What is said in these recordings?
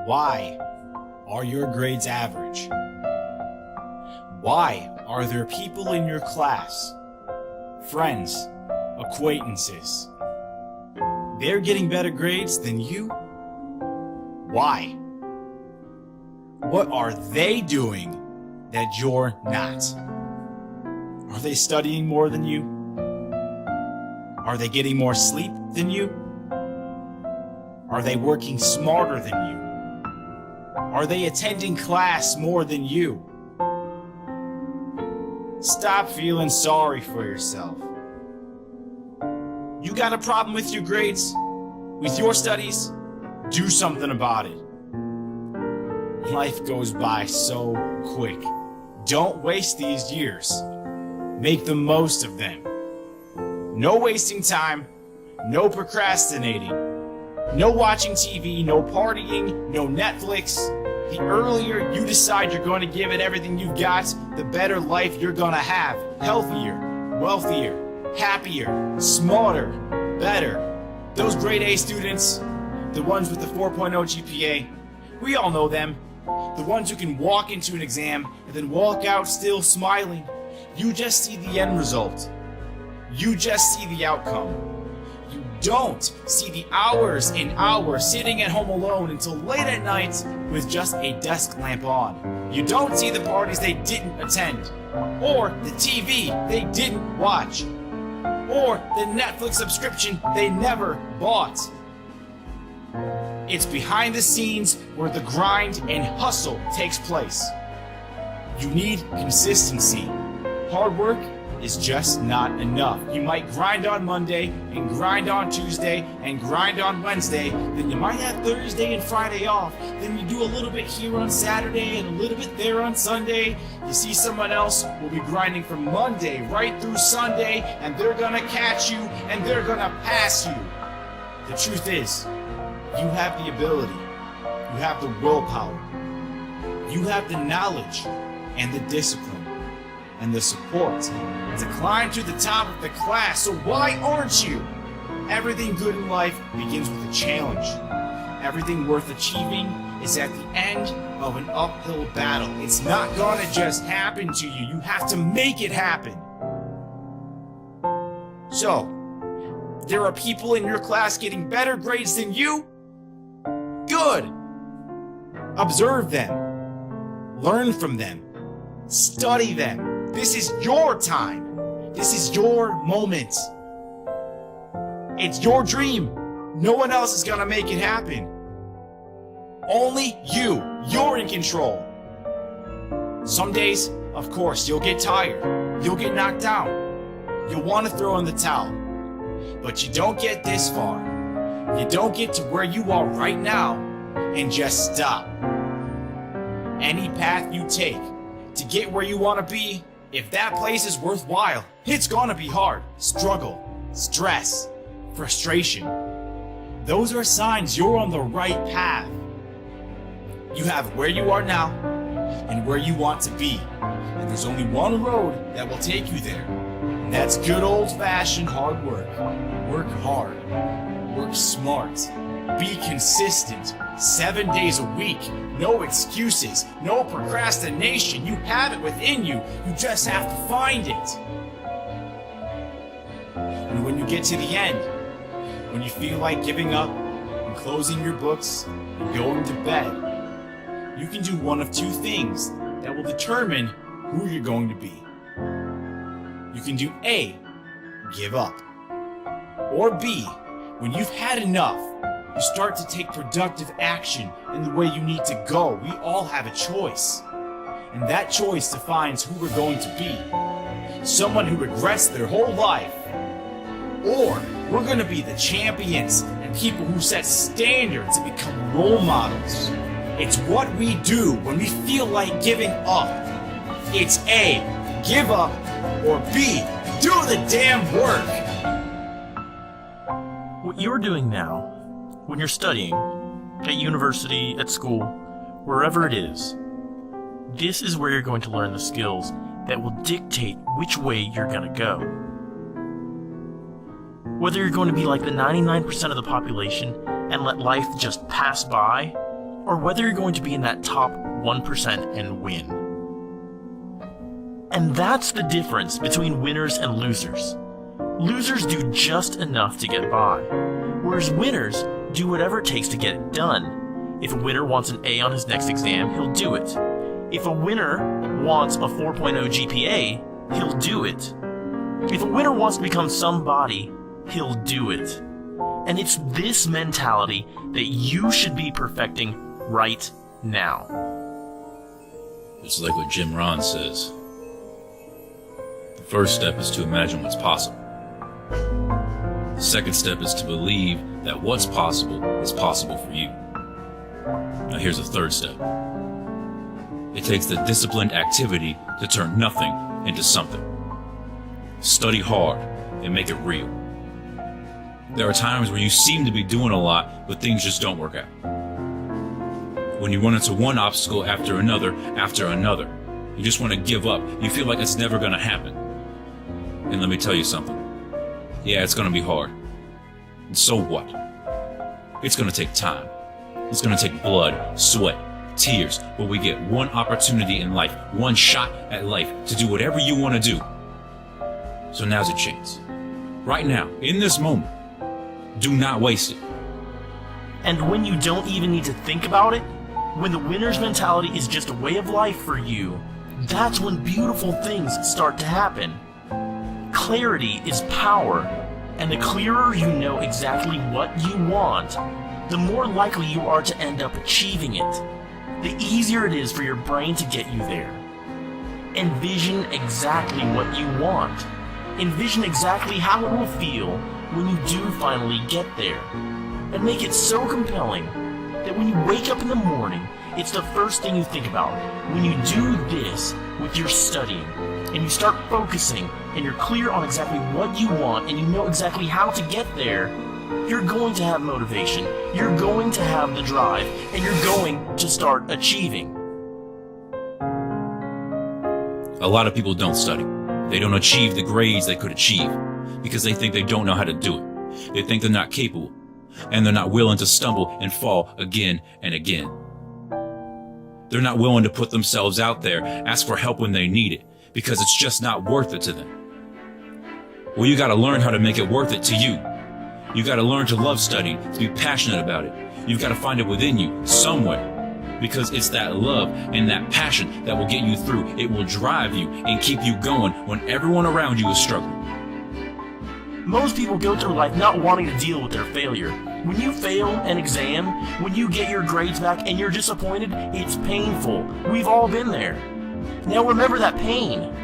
Why are your grades average? Why are there people in your class, friends, acquaintances, they're getting better grades than you? Why? What are they doing that you're not? Are they studying more than you? Are they getting more sleep than you? Are they working smarter than you? Are they attending class more than you? Stop feeling sorry for yourself. You got a problem with your grades? With your studies? Do something about it. Life goes by so quick. Don't waste these years. Make the most of them. No wasting time, no procrastinating, no watching TV, no partying, no Netflix. The earlier you decide you're going to give it everything you've got, the better life you're going to have. Healthier, wealthier, happier, smarter, better. Those grade A students, the ones with the 4.0 GPA, we all know them. The ones who can walk into an exam and then walk out still smiling. You just see the end result. You just see the outcome. You don't see the hours and hours sitting at home alone until late at night with just a desk lamp on. You don't see the parties they didn't attend, or the TV they didn't watch, or the Netflix subscription they never bought. It's behind the scenes where the grind and hustle takes place. You need consistency. Hard work is just not enough. You might grind on Monday and grind on Tuesday and grind on Wednesday, then you might have Thursday and Friday off, then you do a little bit here on Saturday and a little bit there on Sunday. You see someone else will be grinding from Monday right through Sunday, and they're gonna catch you and they're gonna pass you. The truth is, you have the ability, you have the willpower, you have the knowledge and the discipline and the support to climb to the top of the class, so why aren't you? Everything good in life begins with a challenge. Everything worth achieving is at the end of an uphill battle. It's not gonna just happen to you. You have to make it happen. So, there are people in your class getting better grades than you? Good. Observe them. Learn from them. Study them. This is your time. This is your moment. It's your dream. No one else is gonna make it happen. Only you. You're in control. Some days, of course, you'll get tired. You'll get knocked down. You'll want to throw in the towel. But you don't get this far. You don't get to where you are right now and just stop. Any path you take to get where you want to be, if that place is worthwhile, it's gonna be hard. Struggle, stress, frustration. Those are signs you're on the right path. You have where you are now and where you want to be. And there's only one road that will take you there. And that's good old-fashioned hard work. Work hard. Work smart. Be consistent. 7 days a week. No excuses. No procrastination. You have it within you. You just have to find it. And when you get to the end, when you feel like giving up and closing your books and going to bed, you can do one of two things that will determine who you're going to be. You can do A, give up. Or B, when you've had enough, you start to take productive action in the way you need to go. We all have a choice. And that choice defines who we're going to be. Someone who regrets their whole life. Or we're going to be the champions and people who set standards and become role models. It's what we do when we feel like giving up. It's A, give up, or B, do the damn work. What you're doing now, when you're studying, at university, at school, wherever it is, this is where you're going to learn the skills that will dictate which way you're going to go. Whether you're going to be like the 99% of the population and let life just pass by, or whether you're going to be in that top 1% and win. And that's the difference between winners and losers. Losers do just enough to get by, whereas winners do whatever it takes to get it done. If a winner wants an A on his next exam, he'll do it. If a winner wants a 4.0 GPA, he'll do it. If a winner wants to become somebody, he'll do it. And it's this mentality that you should be perfecting right now. It's like what Jim Rohn says. The first step is to imagine what's possible. The second step is to believe that what's possible is possible for you. Now here's the third step. It takes the disciplined activity to turn nothing into something. Study hard and make it real. There are times where you seem to be doing a lot, but things just don't work out. When you run into one obstacle after another, you just want to give up. You feel like it's never going to happen. And let me tell you something. Yeah, it's going to be hard. And so what? It's going to take time. It's going to take blood, sweat, tears, but we get one opportunity in life, one shot at life to do whatever you want to do. So now's a chance. Right now, in this moment, do not waste it. And when you don't even need to think about it, when the winner's mentality is just a way of life for you, that's when beautiful things start to happen. Clarity is power, and the clearer you know exactly what you want, the more likely you are to end up achieving it. The easier it is for your brain to get you there. Envision exactly what you want. Envision exactly how it will feel when you do finally get there. And make it so compelling that when you wake up in the morning, it's the first thing you think about. When you do this with your studying, and you start focusing, and you're clear on exactly what you want, and you know exactly how to get there, you're going to have motivation, you're going to have the drive, and you're going to start achieving. A lot of people don't study. They don't achieve the grades they could achieve because they think they don't know how to do it. They think they're not capable, and they're not willing to stumble and fall again and again. They're not willing to put themselves out there, ask for help when they need it, because it's just not worth it to them. Well, you gotta learn how to make it worth it to you. You gotta learn to love studying, to be passionate about it. You've gotta find it within you, somewhere. Because it's that love and that passion that will get you through. It will drive you and keep you going when everyone around you is struggling. Most people go through life not wanting to deal with their failure. When you fail an exam, when you get your grades back and you're disappointed, it's painful. We've all been there. Now remember that pain.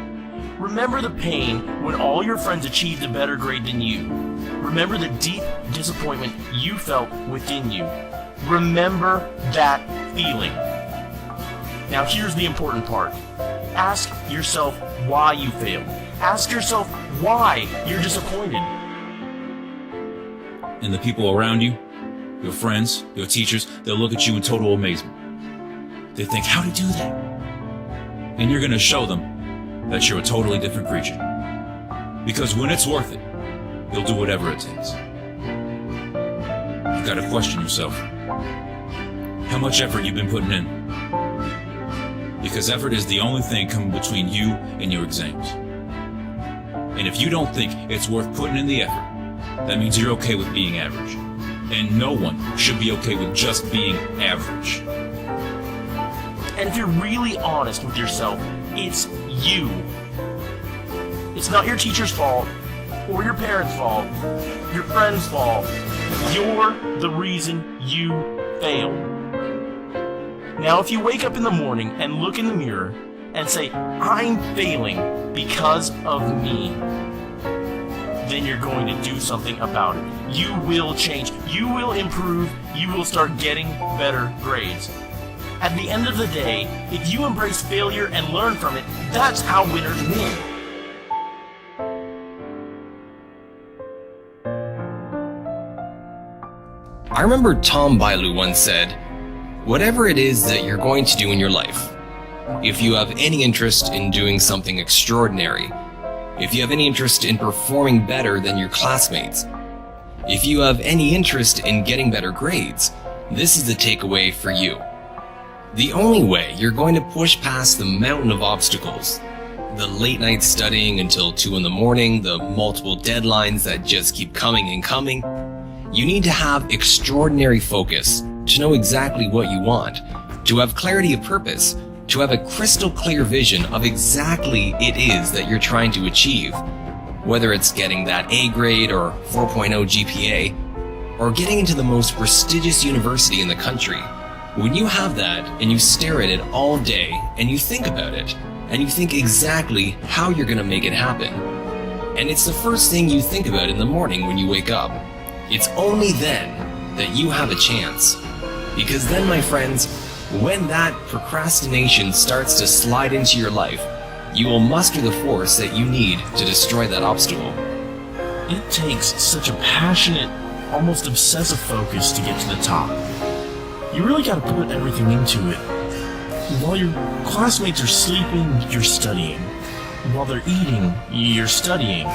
Remember the pain when all your friends achieved a better grade than you. Remember the deep disappointment you felt within you. Remember that feeling. Now here's the important part. Ask yourself why you failed. Ask yourself why you're disappointed. And the people around you, your friends, your teachers, they'll look at you in total amazement. They think, how'd he do that? And you're gonna show them that you're a totally different creature. Because when it's worth it, you'll do whatever it takes. You've gotta question yourself. How much effort you've been putting in. Because effort is the only thing coming between you and your exams. And if you don't think it's worth putting in the effort, that means you're okay with being average. And no one should be okay with just being average. And if you're really honest with yourself, it's you. It's not your teacher's fault, or your parents' fault, your friend's fault. You're the reason you failed. Now, if you wake up in the morning and look in the mirror and say, I'm failing because of me, then you're going to do something about it. You will change. You will improve. You will start getting better grades. At the end of the day, if you embrace failure and learn from it, that's how winners win. I remember Tom Bailu once said, whatever it is that you're going to do in your life, if you have any interest in doing something extraordinary, if you have any interest in performing better than your classmates, if you have any interest in getting better grades, this is the takeaway for you. The only way you're going to push past the mountain of obstacles, the late night studying until 2 in the morning, the multiple deadlines that just keep coming and coming, you need to have extraordinary focus to know exactly what you want, to have clarity of purpose, to have a crystal clear vision of exactly it is that you're trying to achieve. Whether it's getting that A grade or 4.0 GPA, or getting into the most prestigious university in the country, when you have that and you stare at it all day and you think about it, and you think exactly how you're going to make it happen, and it's the first thing you think about in the morning when you wake up, it's only then that you have a chance. Because then, my friends, when that procrastination starts to slide into your life, you will muster the force that you need to destroy that obstacle. It takes such a passionate, almost obsessive focus to get to the top. You really gotta put everything into it. While your classmates are sleeping, you're studying. While they're eating, you're studying.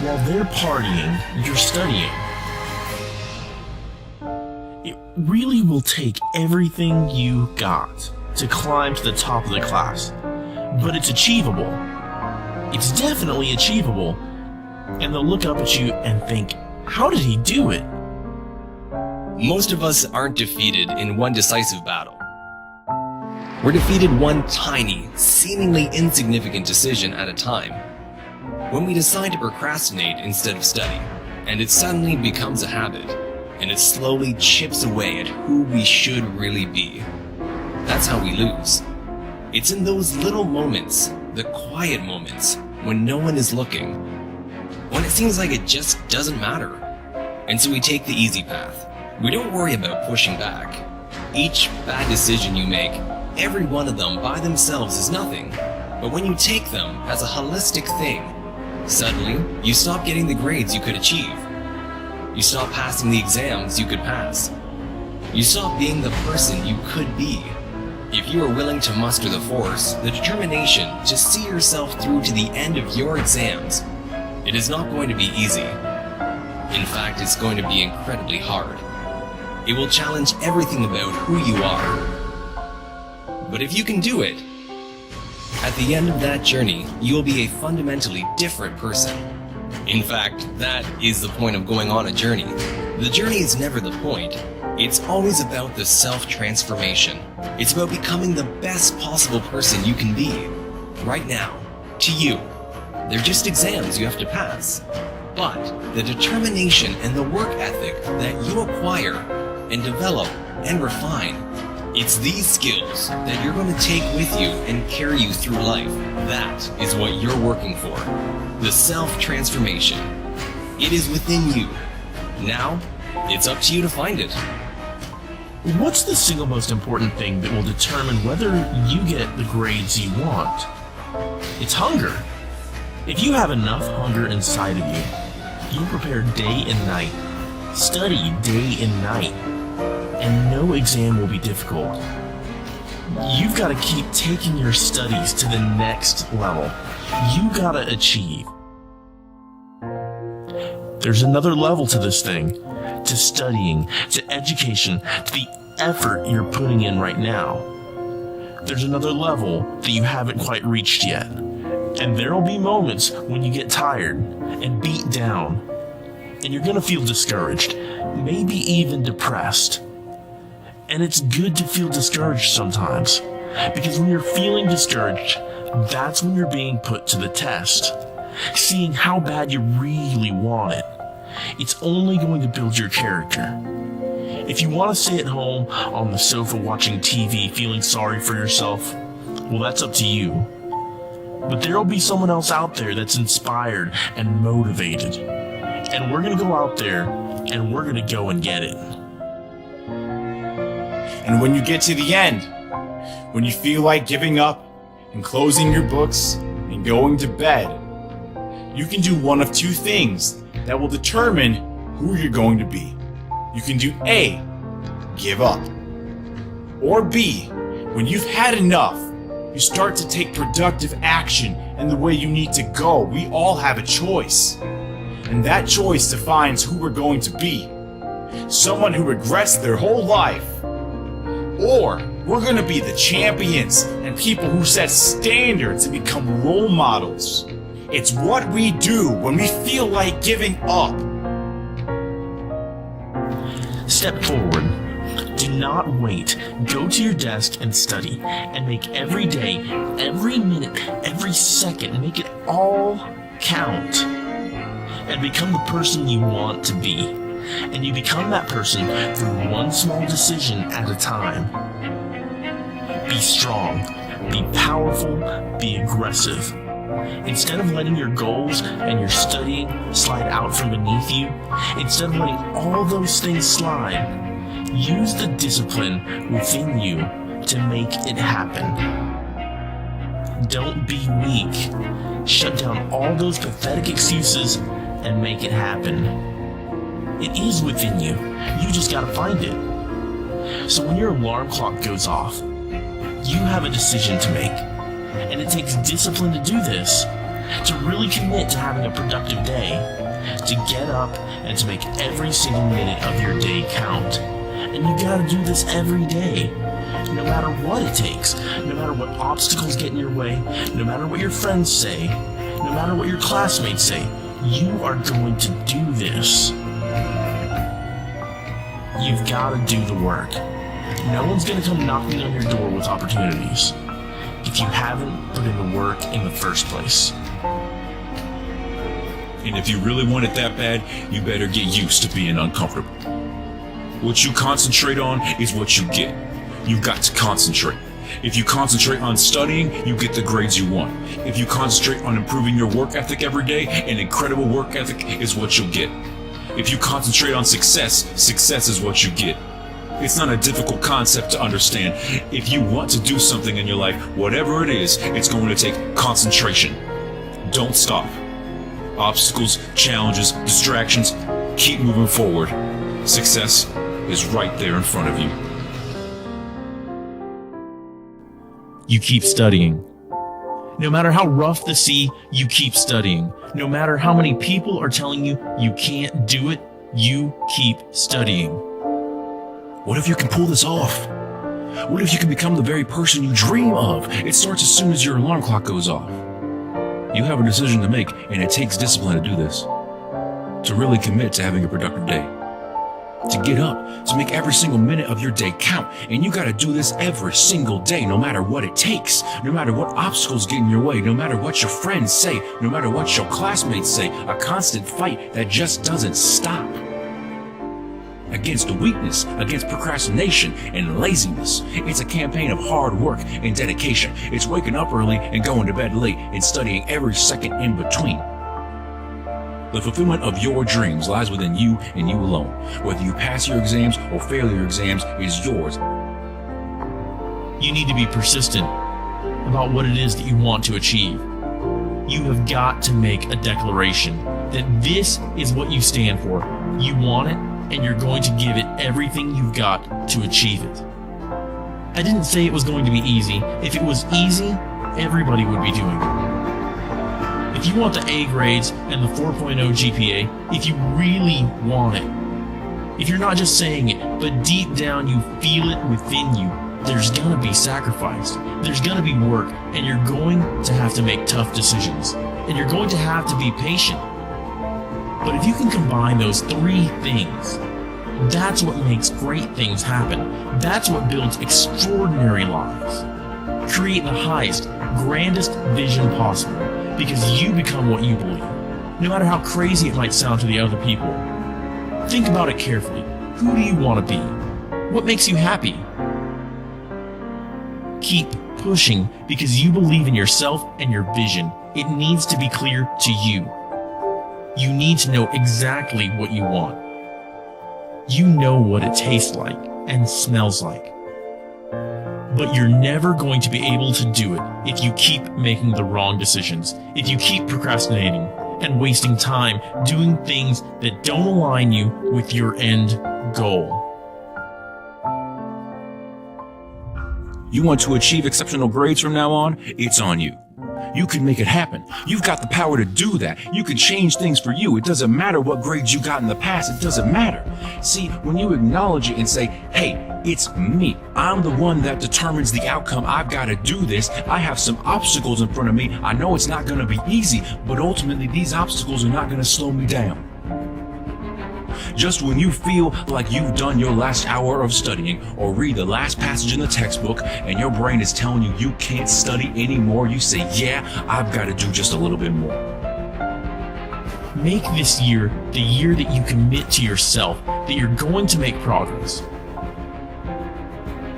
While they're partying, you're studying. It really will take everything you got to climb to the top of the class. But it's achievable. It's definitely achievable. And they'll look up at you and think, how did he do it? Most of us aren't defeated in one decisive battle. We're defeated one tiny, seemingly insignificant decision at a time. When we decide to procrastinate instead of study, and it suddenly becomes a habit, and it slowly chips away at who we should really be. That's how we lose. It's in those little moments, the quiet moments, when no one is looking, when it seems like it just doesn't matter. And so we take the easy path. We don't worry about pushing back. Each bad decision you make, every one of them by themselves is nothing. But when you take them as a holistic thing, suddenly you stop getting the grades you could achieve. You stop passing the exams you could pass. You stop being the person you could be. If you are willing to muster the force, the determination to see yourself through to the end of your exams, it is not going to be easy. In fact, it's going to be incredibly hard. It will challenge everything about who you are. But if you can do it, at the end of that journey, you will be a fundamentally different person. In fact, that is the point of going on a journey. The journey is never the point. It's always about the self-transformation. It's about becoming the best possible person you can be. Right now, to you. They're just exams you have to pass. But the determination and the work ethic that you acquire and develop and refine, it's these skills that you're going to take with you and carry you through life. That is what you're working for. The self-transformation. It is within you. Now, it's up to you to find it. What's the single most important thing that will determine whether you get the grades you want? It's hunger. If you have enough hunger inside of you, you'll prepare day and night, study day and night, and no exam will be difficult. You've got to keep taking your studies to the next level. You gotta achieve. There's another level to this thing, to studying, to education, to the effort you're putting in right now. There's another level that you haven't quite reached yet. And there'll be moments when you get tired and beat down, and you're gonna feel discouraged, maybe even depressed. And it's good to feel discouraged sometimes, because when you're feeling discouraged, that's when you're being put to the test, seeing how bad you really want it. It's only going to build your character. If you want to stay at home on the sofa watching TV feeling sorry for yourself, well, that's up to you. But there'll be someone else out there that's inspired and motivated. And we're going to go out there and we're going to go and get it. And when you get to the end, when you feel like giving up and closing your books and going to bed, you can do one of two things that will determine who you're going to be. You can do A, give up. Or B, when you've had enough, you start to take productive action in the way you need to go. We all have a choice. And that choice defines who we're going to be. Someone who regrets their whole life. Or we're going to be the champions and people who set standards and become role models. It's what we do when we feel like giving up. Step forward. Do not wait. Go to your desk and study, and make every day, every minute, every second, make it all count. And become the person you want to be. And you become that person through one small decision at a time. Be strong, be powerful, be aggressive. Instead of letting your goals and your studying slide out from beneath you, instead of letting all those things slide, use the discipline within you to make it happen. Don't be weak. Shut down all those pathetic excuses and make it happen. It is within you. You just gotta find it. So when your alarm clock goes off, you have a decision to make. And it takes discipline to do this, to really commit to having a productive day, to get up and to make every single minute of your day count. And you gotta do this every day, no matter what it takes, no matter what obstacles get in your way, no matter what your friends say, no matter what your classmates say, you are going to do this. You've gotta do the work. No one's gonna come knocking on your door with opportunities if you haven't put in the work in the first place. And if you really want it that bad, you better get used to being uncomfortable. What you concentrate on is what you get. You've got to concentrate. If you concentrate on studying, you get the grades you want. If you concentrate on improving your work ethic every day, an incredible work ethic is what you'll get. If you concentrate on success, success is what you get. It's not a difficult concept to understand. If you want to do something in your life, whatever it is, it's going to take concentration. Don't stop. Obstacles, challenges, distractions, keep moving forward. Success is right there in front of you. You keep studying. No matter how rough the sea, you keep studying. No matter how many people are telling you you can't do it, you keep studying. What if you can pull this off? What if you can become the very person you dream of? It starts as soon as your alarm clock goes off. You have a decision to make, and it takes discipline to do this. To really commit to having a productive day. To get up, to make every single minute of your day count. And you gotta do this every single day, no matter what it takes. No matter what obstacles get in your way, no matter what your friends say, no matter what your classmates say. A constant fight that just doesn't stop. Against weakness, against procrastination and laziness. It's a campaign of hard work and dedication. It's waking up early and going to bed late and studying every second in between. The fulfillment of your dreams lies within you and you alone. Whether you pass your exams or fail your exams is yours. You need to be persistent about what it is that you want to achieve. You have got to make a declaration that this is what you stand for. You want it, and you're going to give it everything you've got to achieve it. I didn't say it was going to be easy. If it was easy, everybody would be doing it. If you want the A grades and the 4.0 GPA, if you really want it, if you're not just saying it, but deep down you feel it within you, there's gonna be sacrifice, there's gonna be work, and you're going to have to make tough decisions, and you're going to have to be patient. But if you can combine those three things, that's what makes great things happen. That's what builds extraordinary lives. Create the highest, grandest vision possible, because you become what you believe, no matter how crazy it might sound to the other people. Think about it carefully. Who do you want to be? What makes you happy? Keep pushing because you believe in yourself and your vision. It needs to be clear to you. You need to know exactly what you want. You know what it tastes like and smells like. But you're never going to be able to do it if you keep making the wrong decisions, if you keep procrastinating and wasting time doing things that don't align you with your end goal. You want to achieve exceptional grades from now on? It's on you. You can make it happen. You've got the power to do that. You can change things for you. It doesn't matter what grades you got in the past. It doesn't matter. See, when you acknowledge it and say, hey, it's me. I'm the one that determines the outcome. I've got to do this. I have some obstacles in front of me. I know it's not going to be easy, but ultimately these obstacles are not going to slow me down. Just when you feel like you've done your last hour of studying or read the last passage in the textbook and your brain is telling you you can't study anymore, you say, yeah, I've got to do just a little bit more. Make this year the year that you commit to yourself that you're going to make progress.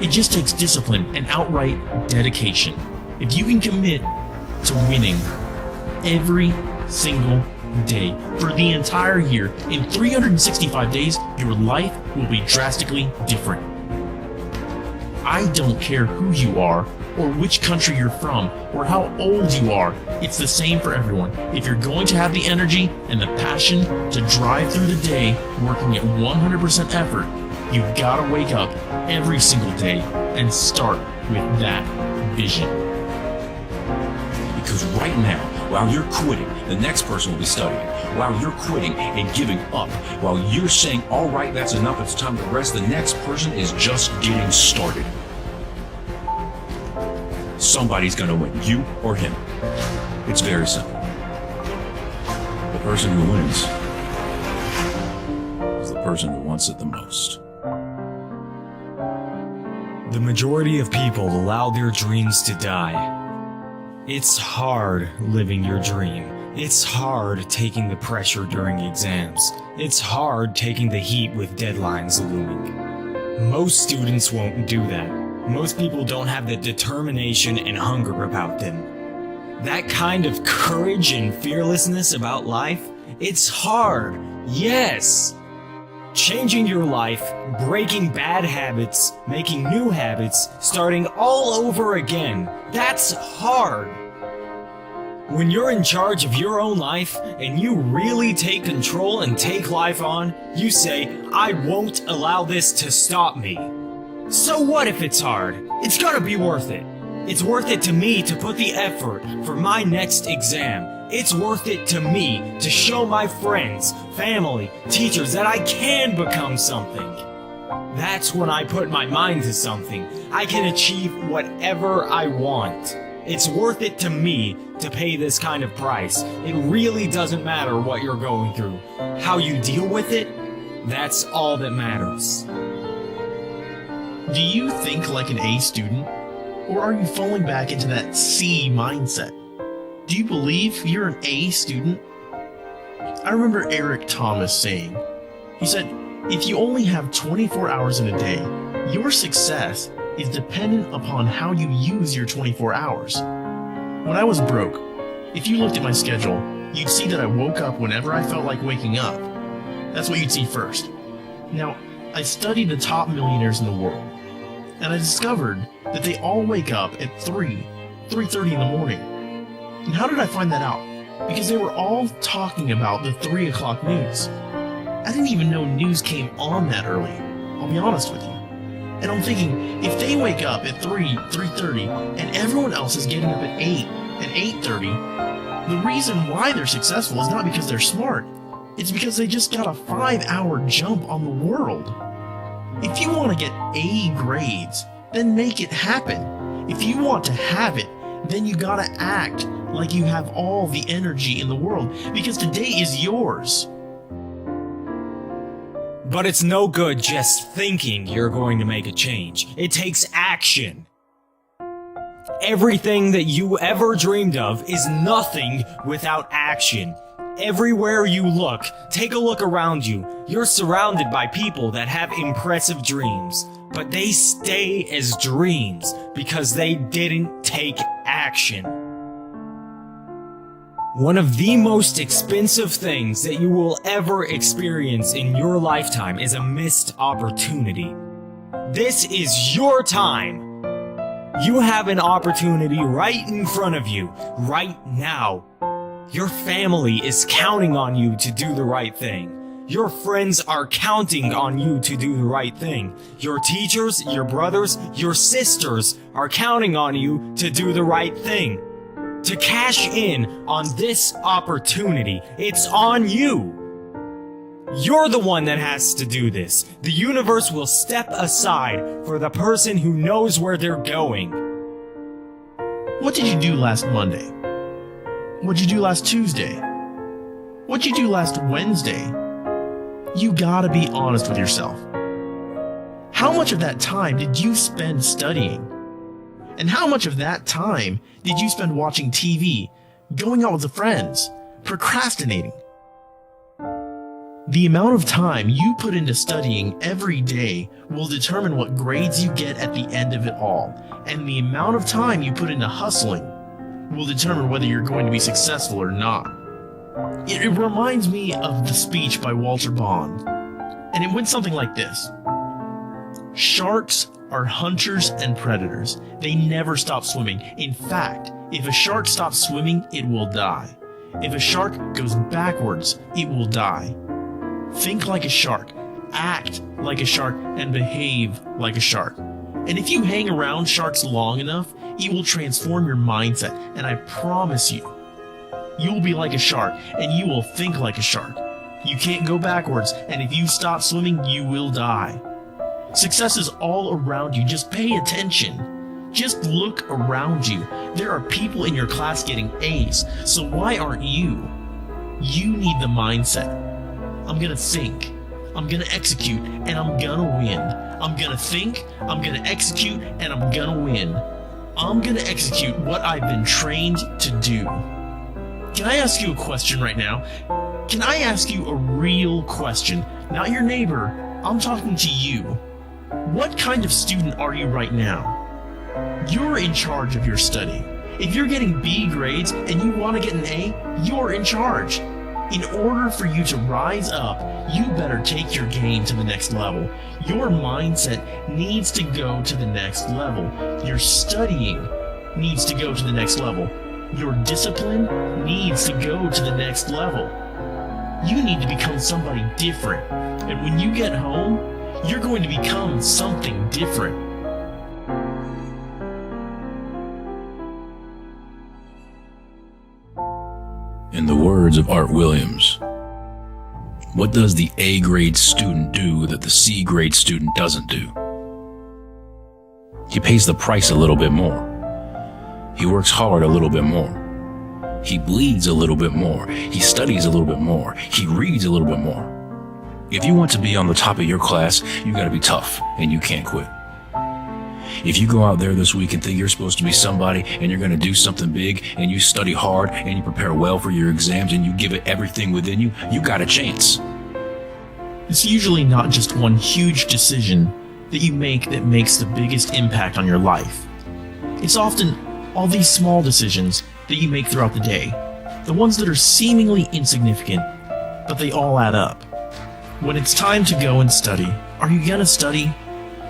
It just takes discipline and outright dedication. If you can commit to winning every single day for the entire year, in 365 days, your life will be drastically different. I don't care who you are, or which country you're from, or how old you are. It's the same for everyone. If you're going to have the energy and the passion to drive through the day working at 100% effort, you've got to wake up every single day and start with that vision. Because right now, while you're quitting, the next person will be studying. While you're quitting and giving up, while you're saying, all right, that's enough, it's time to rest, the next person is just getting started. Somebody's going to win, you or him. It's very simple. The person who wins is the person who wants it the most. The majority of people allow their dreams to die. It's hard living your dream. It's hard taking the pressure during exams. It's hard taking the heat with deadlines looming. Most students won't do that. Most people don't have the determination and hunger about them. That kind of courage and fearlessness about life, it's hard, yes. Changing your life, breaking bad habits, making new habits, starting all over again, that's hard. When you're in charge of your own life and you really take control and take life on, you say, I won't allow this to stop me. So what if it's hard? It's gonna be worth it. It's worth it to me to put the effort for my next exam. It's worth it to me to show my friends, family, teachers that I can become something. That's when I put my mind to something. I can achieve whatever I want. It's worth it to me to pay this kind of price. It really doesn't matter what you're going through. How you deal with it, that's all that matters. Do you think like an A student? Or are you falling back into that C mindset? Do you believe you're an A student? I remember Eric Thomas saying, he said, if you only have 24 hours in a day, your success is dependent upon how you use your 24 hours. When I was broke, if you looked at my schedule, you'd see that I woke up whenever I felt like waking up. That's what you'd see first. Now, I studied the top millionaires in the world, and I discovered that they all wake up at 3:30 in the morning. And how did I find that out? Because they were all talking about the 3 o'clock news. I didn't even know news came on that early, I'll be honest with you. And I'm thinking, if they wake up at 3:30, and everyone else is getting up at 8 and 8:30, the reason why they're successful is not because they're smart. It's because they just got a 5-hour jump on the world. If you want to get A grades, then make it happen. If you want to have it, then you gotta act like you have all the energy in the world, because today is yours. But it's no good just thinking you're going to make a change. It takes action. Everything that you ever dreamed of is nothing without action. Everywhere you look, take a look around you. You're surrounded by people that have impressive dreams, but they stay as dreams because they didn't take action. One of the most expensive things that you will ever experience in your lifetime is a missed opportunity. This is your time. You have an opportunity right in front of you, right now. Your family is counting on you to do the right thing. Your friends are counting on you to do the right thing. Your teachers, your brothers, your sisters are counting on you to do the right thing. to cash in on this opportunity. It's on you. You're the one that has to do this. The universe will step aside for the person who knows where they're going. What did you do last Monday? What'd you do last Tuesday? What'd you do last Wednesday? You gotta be honest with yourself. How much of that time did you spend studying? And how much of that time did you spend watching TV, going out with the friends, procrastinating? The amount of time you put into studying every day will determine what grades you get at the end of it all, and the amount of time you put into hustling will determine whether you're going to be successful or not. It reminds me of the speech by Walter Bond, and it went something like this. Sharks are hunters and predators. They never stop swimming. In fact, if a shark stops swimming, it will die. If a shark goes backwards, it will die. Think like a shark, act like a shark, and behave like a shark. And if you hang around sharks long enough, it will transform your mindset, and I promise you, you'll be like a shark, and you will think like a shark. You can't go backwards, and if you stop swimming, you will die. Success is all around you. Just pay attention. Just look around you. There are people in your class getting A's, so why aren't you? You need the mindset. I'm gonna think, I'm gonna execute, and I'm gonna win. I'm gonna think, I'm gonna execute, and I'm gonna win. I'm gonna execute what I've been trained to do. Can I ask you a question right now? Can I ask you a real question? Not your neighbor, I'm talking to you. What kind of student are you right now? You're in charge of your study. If you're getting B grades and you want to get an A, you're in charge. In order for you to rise up, you better take your game to the next level. Your mindset needs to go to the next level. Your studying needs to go to the next level. Your discipline needs to go to the next level. You need to become somebody different. And when you get home, you're going to become something different. In the words of Art Williams, what does the A grade student do that the C grade student doesn't do? He pays the price a little bit more. He works hard a little bit more. He bleeds a little bit more. He studies a little bit more. He reads a little bit more. If you want to be on the top of your class, you gotta be tough, and you can't quit. If you go out there this week and think you're supposed to be somebody and you're gonna do something big and you study hard and you prepare well for your exams and you give it everything within you, you got a chance. It's usually not just one huge decision that you make that makes the biggest impact on your life. It's often all these small decisions that you make throughout the day, the ones that are seemingly insignificant, but they all add up. When it's time to go and study, are you gonna study?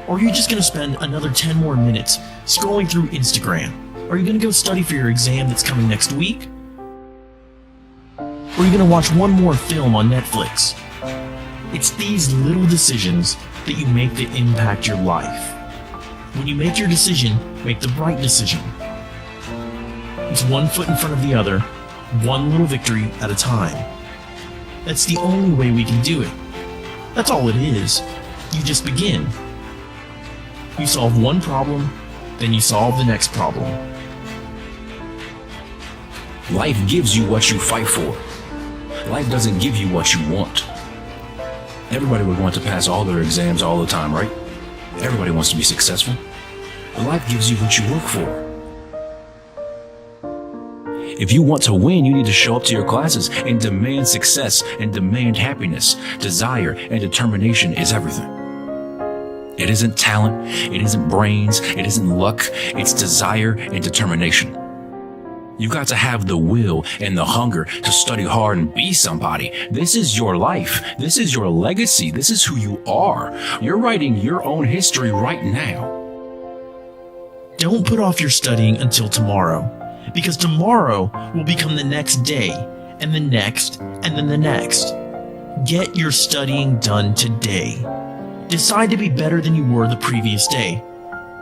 Or are you just gonna spend another 10 more minutes scrolling through Instagram? Are you gonna go study for your exam that's coming next week? Or are you gonna watch one more film on Netflix? It's these little decisions that you make that impact your life. When you make your decision, make the right decision. It's one foot in front of the other, one little victory at a time. That's the only way we can do it. That's all it is. You just begin. You solve one problem, then you solve the next problem. Life gives you what you fight for. Life doesn't give you what you want. Everybody would want to pass all their exams all the time, right? Everybody wants to be successful. But life gives you what you work for. If you want to win, you need to show up to your classes and demand success and demand happiness. Desire and determination is everything. It isn't talent, it isn't brains, it isn't luck, it's desire and determination. You've got to have the will and the hunger to study hard and be somebody. This is your life. This is your legacy. This is who you are. You're writing your own history right now. Don't put off your studying until tomorrow, because tomorrow will become the next day, and the next, and then the next. Get your studying done today. Decide to be better than you were the previous day.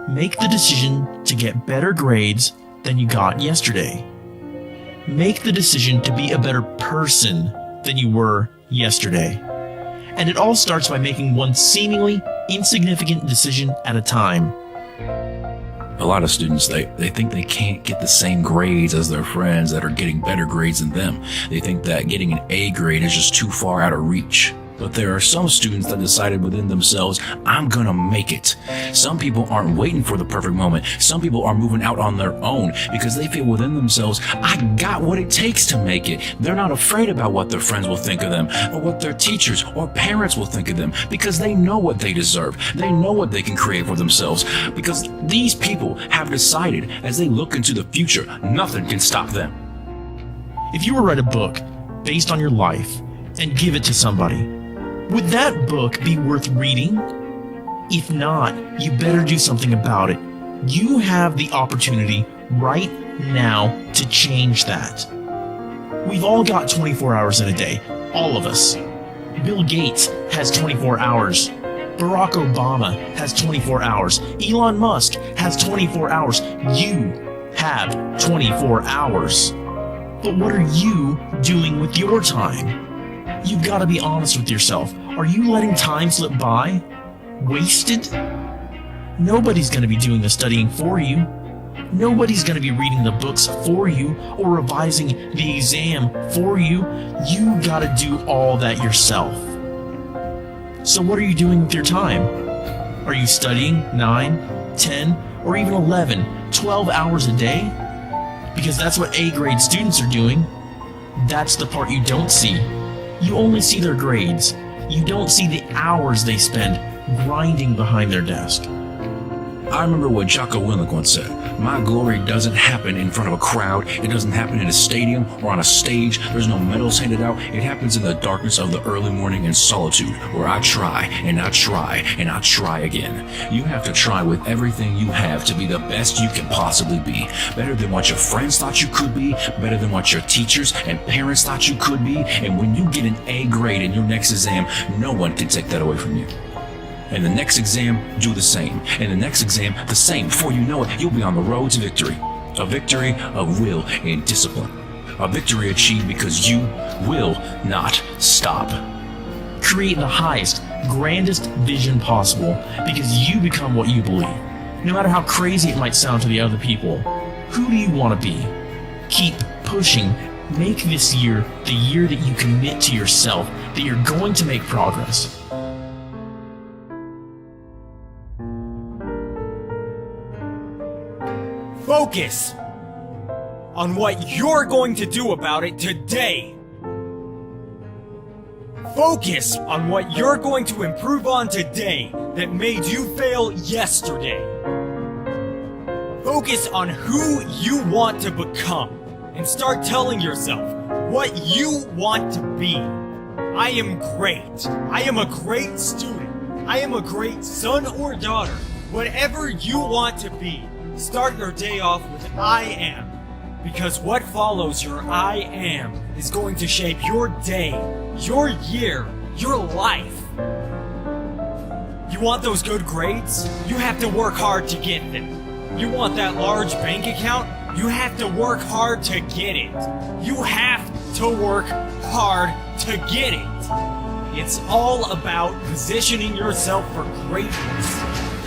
Make the decision to get better grades than you got yesterday. Make the decision to be a better person than you were yesterday. And it all starts by making one seemingly insignificant decision at a time. A lot of students, they think they can't get the same grades as their friends that are getting better grades than them. They think that getting an A grade is just too far out of reach. But there are some students that decided within themselves, I'm gonna make it. Some people aren't waiting for the perfect moment. Some people are moving out on their own because they feel within themselves, I got what it takes to make it. They're not afraid about what their friends will think of them or what their teachers or parents will think of them because they know what they deserve. They know what they can create for themselves because these people have decided as they look into the future, nothing can stop them. If you were to write a book based on your life and give it to somebody, would that book be worth reading? If not, you better do something about it. You have the opportunity right now to change that. We've all got 24 hours in a day. All of us. Bill Gates has 24 hours. Barack Obama has 24 hours. Elon Musk has 24 hours. You have 24 hours. But what are you doing with your time? You've got to be honest with yourself. Are you letting time slip by? Wasted? Nobody's going to be doing the studying for you. Nobody's going to be reading the books for you or revising the exam for you. You got to do all that yourself. So what are you doing with your time? Are you studying 9, 10, or even 11, 12 hours a day? Because that's what A-grade students are doing. That's the part you don't see. You only see their grades. You don't see the hours they spend grinding behind their desk. I remember what Jocko Willink once said, my glory doesn't happen in front of a crowd, it doesn't happen in a stadium or on a stage, there's no medals handed out, it happens in the darkness of the early morning in solitude, where I try, and I try, and I try again. You have to try with everything you have to be the best you can possibly be. Better than what your friends thought you could be, better than what your teachers and parents thought you could be, and when you get an A grade in your next exam, no one can take that away from you. And the next exam, do the same. And the next exam, the same. Before you know it, you'll be on the road to victory. A victory of will and discipline. A victory achieved because you will not stop. Create the highest, grandest vision possible because you become what you believe. No matter how crazy it might sound to the other people, who do you want to be? Keep pushing. Make this year the year that you commit to yourself that you're going to make progress. Focus on what you're going to do about it today. Focus on what you're going to improve on today that made you fail yesterday. Focus on who you want to become and start telling yourself what you want to be. I am great. I am a great student. I am a great son or daughter. Whatever you want to be. Start your day off with I am, because what follows your I am is going to shape your day, your year, your life. You want those good grades? You have to work hard to get them. You want that large bank account? You have to work hard to get it. You have to work hard to get it. It's all about positioning yourself for greatness.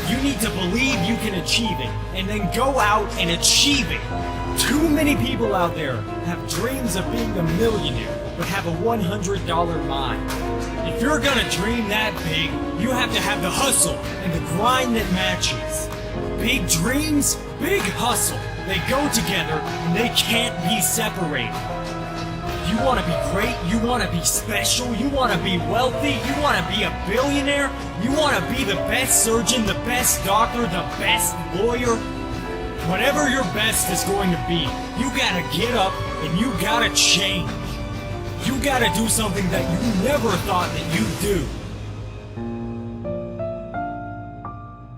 You need to believe you can achieve it, and then go out and achieve it. Too many people out there have dreams of being a millionaire, but have a $100 mind. If you're gonna dream that big, you have to have the hustle and the grind that matches. Big dreams, big hustle. They go together, and they can't be separated. You want to be great, you want to be special, you want to be wealthy, you want to be a billionaire, you want to be the best surgeon, the best doctor, the best lawyer. Whatever your best is going to be, you gotta get up and you gotta change. You gotta do something that you never thought that you'd do.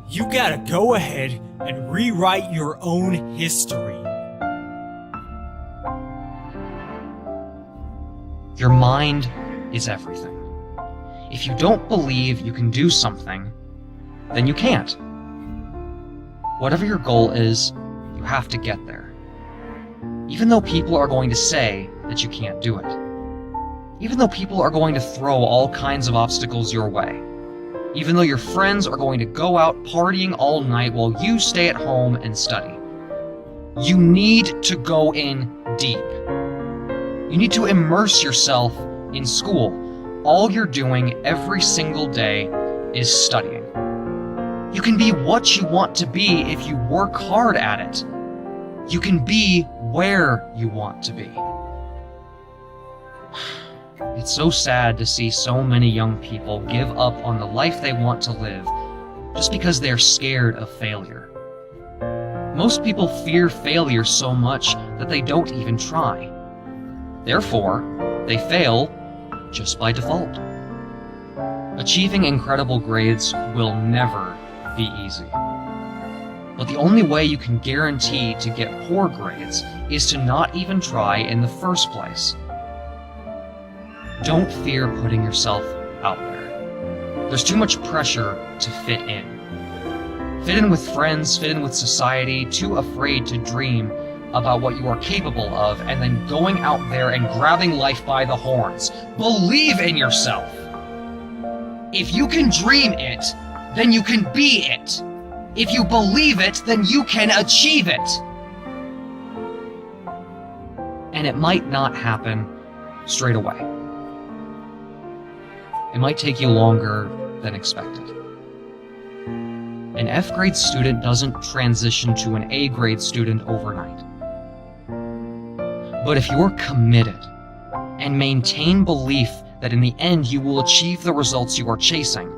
You gotta go ahead and rewrite your own history. Your mind is everything. If you don't believe you can do something, then you can't. Whatever your goal is, you have to get there. Even though people are going to say that you can't do it. Even though people are going to throw all kinds of obstacles your way. Even though your friends are going to go out partying all night while you stay at home and study. You need to go in deep. You need to immerse yourself in school. All you're doing every single day is studying. You can be what you want to be if you work hard at it. You can be where you want to be. It's so sad to see so many young people give up on the life they want to live just because they're scared of failure. Most people fear failure so much that they don't even try. Therefore, they fail just by default. Achieving incredible grades will never be easy. But the only way you can guarantee to get poor grades is to not even try in the first place. Don't fear putting yourself out there. There's too much pressure to fit in. Fit in with friends, fit in with society, too afraid to dream about what you are capable of, and then going out there and grabbing life by the horns. Believe in yourself. If you can dream it, then you can be it. If you believe it, then you can achieve it. And it might not happen straight away. It might take you longer than expected. An F grade student doesn't transition to an A grade student overnight. But if you're committed and maintain belief that in the end you will achieve the results you are chasing,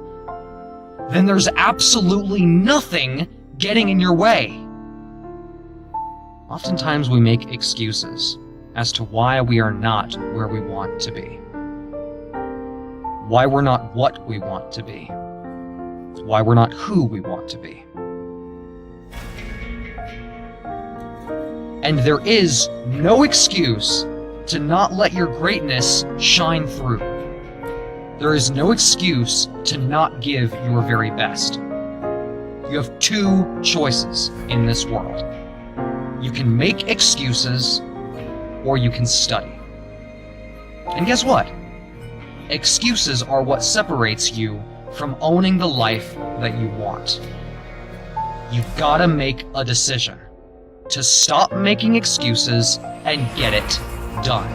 then there's absolutely nothing getting in your way. Oftentimes we make excuses as to why we are not where we want to be. Why we're not what we want to be. Why we're not who we want to be. And there is no excuse to not let your greatness shine through. There is no excuse to not give your very best. You have two choices in this world. You can make excuses, or you can study. And guess what? Excuses are what separates you from owning the life that you want. You've gotta make a decision to stop making excuses and get it done.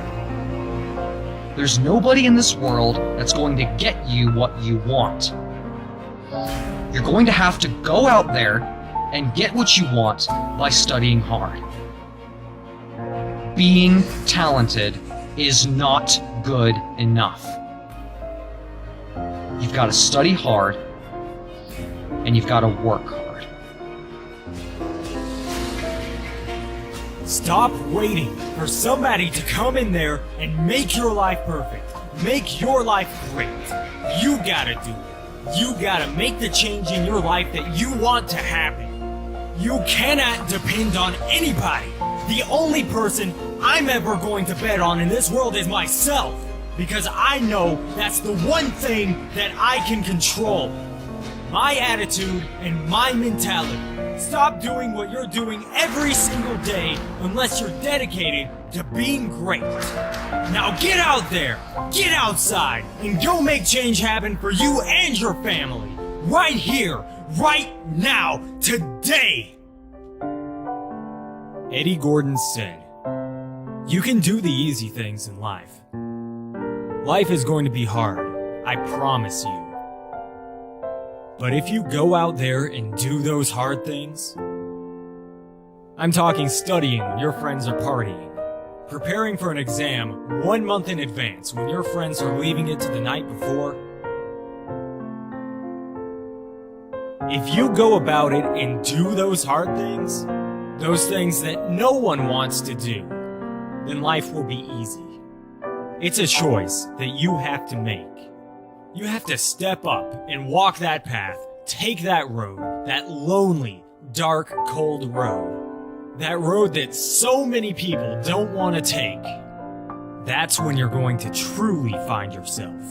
There's nobody in this world that's going to get you what you want. You're going to have to go out there and get what you want by studying hard. Being talented is not good enough. You've got to study hard, and you've got to work hard. Stop waiting for somebody to come in there and make your life perfect. Make your life great. You gotta do it. You gotta make the change in your life that you want to happen. You cannot depend on anybody. The only person I'm ever going to bet on in this world is myself. Because I know that's the one thing that I can control. My attitude and my mentality. Stop doing what you're doing every single day unless you're dedicated to being great. Now get out there, get outside, and go make change happen for you and your family. Right here, right now, today. Eddie Gordon said, "You can do the easy things in life. Life is going to be hard, I promise you. But if you go out there and do those hard things," I'm talking studying when your friends are partying, preparing for an exam 1 month in advance when your friends are leaving it to the night before. If you go about it and do those hard things, those things that no one wants to do, then life will be easy. It's a choice that you have to make. You have to step up and walk that path, take that road, that lonely, dark, cold road. That road that so many people don't want to take. That's when you're going to truly find yourself.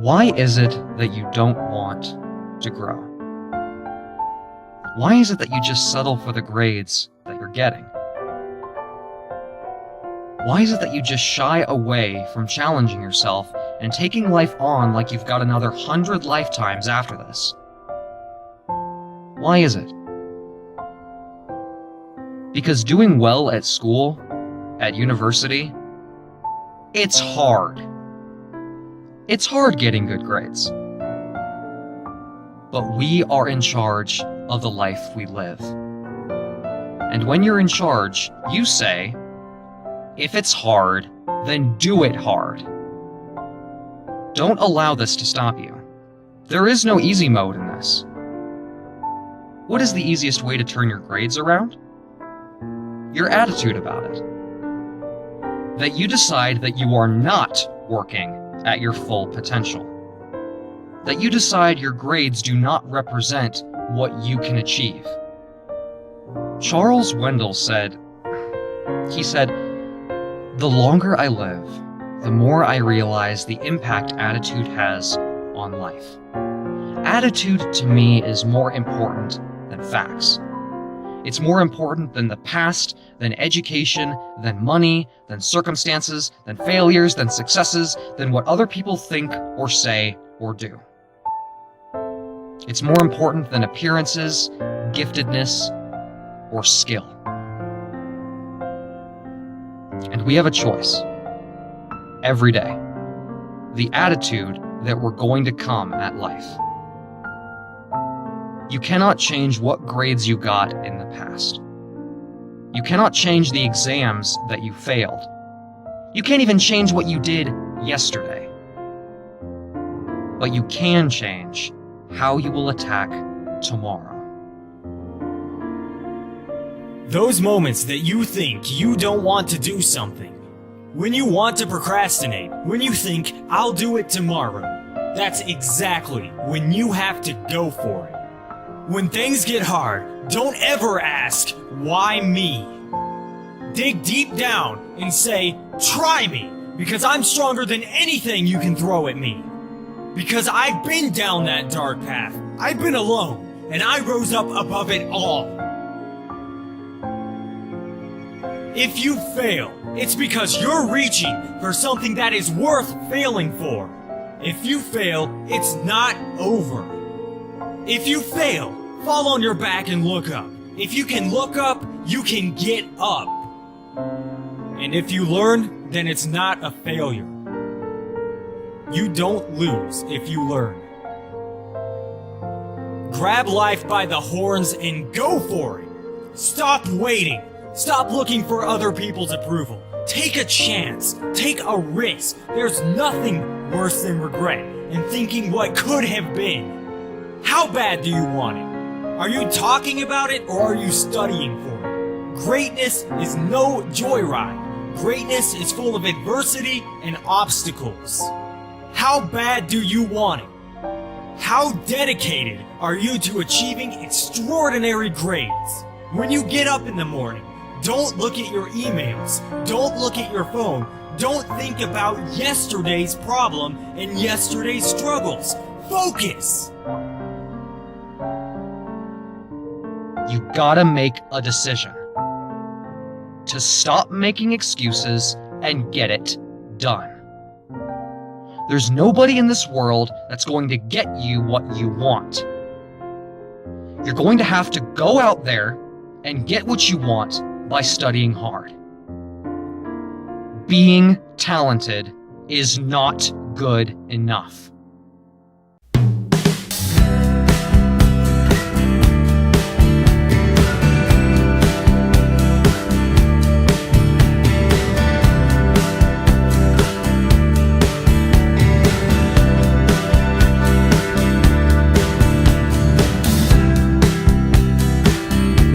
Why is it that you don't want to grow? Why is it that you just settle for the grades that you're getting? Why is it that you just shy away from challenging yourself and taking life on like you've got another 100 lifetimes after this? Why is it? Because doing well at school, at university, it's hard. It's hard getting good grades. But we are in charge of the life we live. And when you're in charge, you say, if it's hard, then do it hard. Don't allow this to stop you. There is no easy mode in this. What is the easiest way to turn your grades around? Your attitude about it. That you decide that you are not working at your full potential. That you decide your grades do not represent what you can achieve. Charles Wendell said, the longer I live, the more I realize the impact attitude has on life. Attitude to me is more important than facts. It's more important than the past, than education, than money, than circumstances, than failures, than successes, than what other people think or say or do. It's more important than appearances, giftedness, or skill. And we have a choice every day. The attitude that we're going to come at life. You cannot change what grades you got in the past. You cannot change the exams that you failed. You can't even change what you did yesterday. But you can change how you will attack tomorrow. Those moments that you think you don't want to do something, when you want to procrastinate, when you think, I'll do it tomorrow, that's exactly when you have to go for it. When things get hard, don't ever ask, why me? Dig deep down and say, try me, because I'm stronger than anything you can throw at me. Because I've been down that dark path, I've been alone, and I rose up above it all. If you fail, it's because you're reaching for something that is worth failing for. If you fail, it's not over. If you fail, fall on your back and look up. If you can look up, you can get up. And if you learn, then it's not a failure. You don't lose if you learn. Grab life by the horns and go for it. Stop waiting. Stop looking for other people's approval. Take a chance. Take a risk. There's nothing worse than regret and thinking what could have been. How bad do you want it? Are you talking about it or are you studying for it? Greatness is no joyride. Greatness is full of adversity and obstacles. How bad do you want it? How dedicated are you to achieving extraordinary grades? When you get up in the morning, don't look at your emails. Don't look at your phone. Don't think about yesterday's problem and yesterday's struggles. Focus! You gotta make a decision to stop making excuses and get it done. There's nobody in this world that's going to get you what you want. You're going to have to go out there and get what you want by studying hard. Being talented is not good enough.